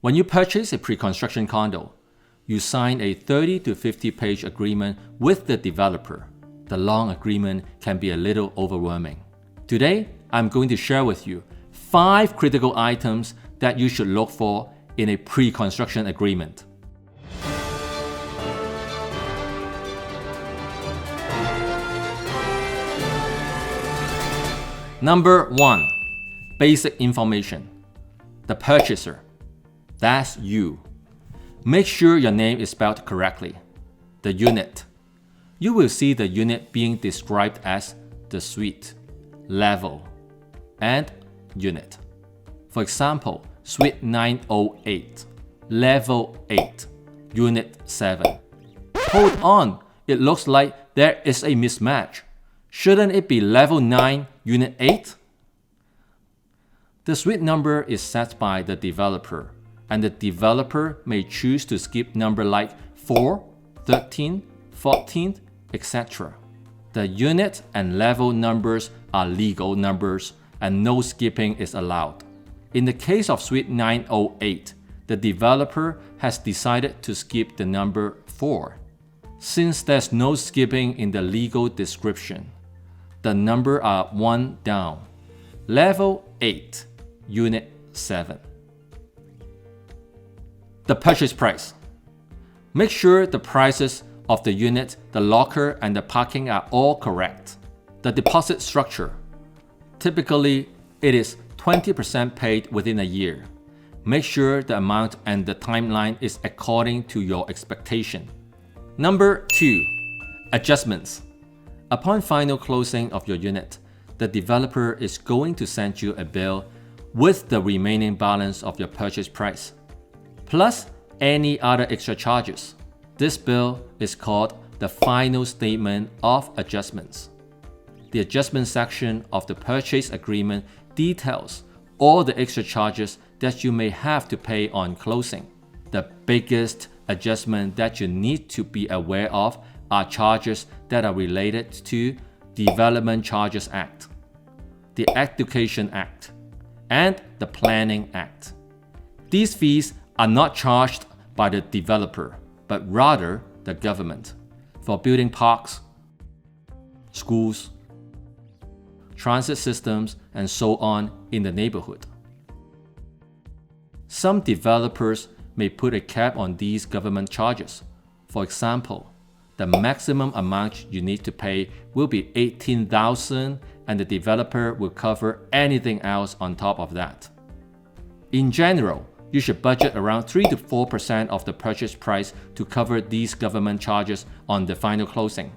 When you purchase a pre-construction condo, you sign a 30 to 50-page agreement with the developer. The long agreement can be a little overwhelming. Today, I'm going to share with you 5 critical items that you should look for in a pre-construction agreement. Number 1. Basic information. The purchaser. That's you. Make sure your name is spelled correctly. The unit. You will see the unit being described as the suite, level, and unit. For example, Suite 908, Level 8, Unit 7. Hold on, it looks like there is a mismatch. Shouldn't it be Level 9, Unit 8? The suite number is set by the developer, and the developer may choose to skip number like 4, 13, 14, etc. The unit and level numbers are legal numbers, and no skipping is allowed. In the case of Suite 908, the developer has decided to skip the number 4. Since there's no skipping in the legal description, the number are 1 down. Level 8, Unit 7. The purchase price. Make sure the prices of the unit, the locker, and the parking are all correct. The deposit structure. Typically, it is 20% paid within a year. Make sure the amount and the timeline is according to your expectation. Number 2. Adjustments. Upon final closing of your unit, the developer is going to send you a bill with the remaining balance of your purchase price, plus any other extra charges. This bill is called the Final Statement of Adjustments. The adjustment section of the purchase agreement details all the extra charges that you may have to pay on closing. The biggest adjustment that you need to be aware of are charges that are related to Development Charges Act, the Education Act, and the Planning Act. These fees are not charged by the developer, but rather the government, for building parks, schools, transit systems, and so on in the neighborhood. Some developers may put a cap on these government charges. For example, the maximum amount you need to pay will be $18,000, and the developer will cover anything else on top of that. In general, you should budget around 3 to 4% of the purchase price to cover these government charges on the final closing.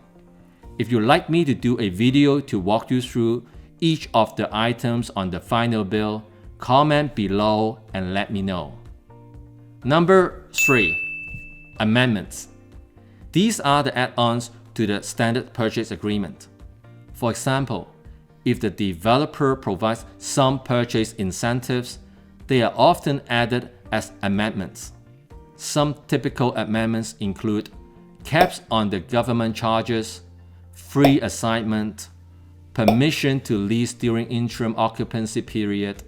If you'd like me to do a video to walk you through each of the items on the final bill, comment below and let me know. Number 3. Amendments. These are the add-ons to the standard purchase agreement. For example, if the developer provides some purchase incentives, they are often added as amendments. Some typical amendments include caps on the government charges, free assignment, permission to lease during interim occupancy period.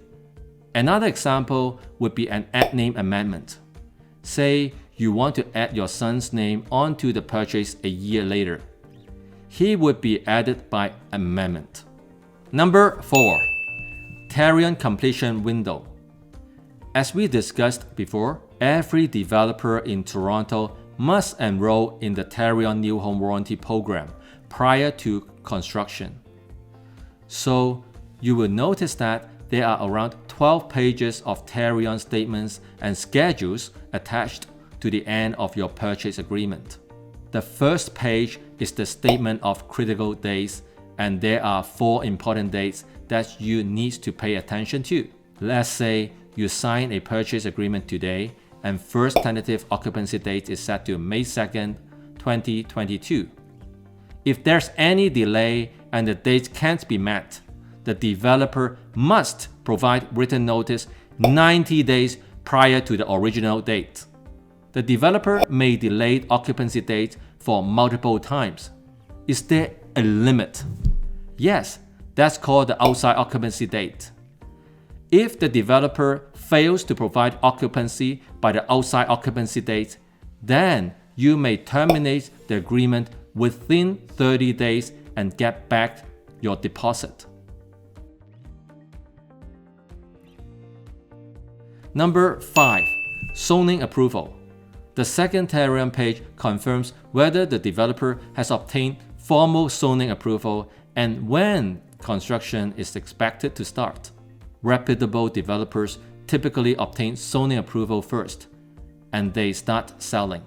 Another example would be an add name amendment. Say you want to add your son's name onto the purchase a year later. He would be added by amendment. Number 4. Tarion completion window. As we discussed before, every developer in Toronto must enroll in the Tarion New Home Warranty Program prior to construction. So you will notice that there are around 12 pages of Tarion statements and schedules attached to the end of your purchase agreement. The first page is the statement of critical dates, and there are 4 important dates that you need to pay attention to. Let's say you sign a purchase agreement today and first tentative occupancy date is set to May 2nd, 2022. If there's any delay and the date can't be met, the developer must provide written notice 90 days prior to the original date. The developer may delay occupancy date for multiple times. Is there a limit? Yes, that's called the outside occupancy date. If the developer fails to provide occupancy by the outside occupancy date, then you may terminate the agreement within 30 days and get back your deposit. Number 5. Zoning approval. The secretariat page confirms whether the developer has obtained formal zoning approval and when construction is expected to start. Reputable developers typically obtain zoning approval first, and they start selling.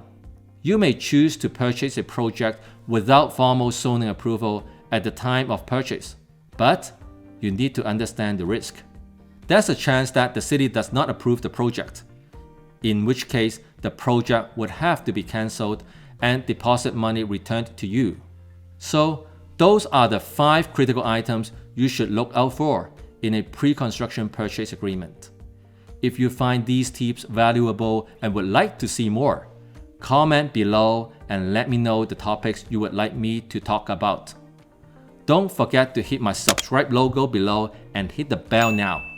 You may choose to purchase a project without formal zoning approval at the time of purchase, but you need to understand the risk. There's a chance that the city does not approve the project, in which case the project would have to be cancelled and deposit money returned to you. So, those are the 5 critical items you should look out for in a pre-construction purchase agreement. If you find these tips valuable and would like to see more, comment below and let me know the topics you would like me to talk about. Don't forget to hit my subscribe logo below and hit the bell now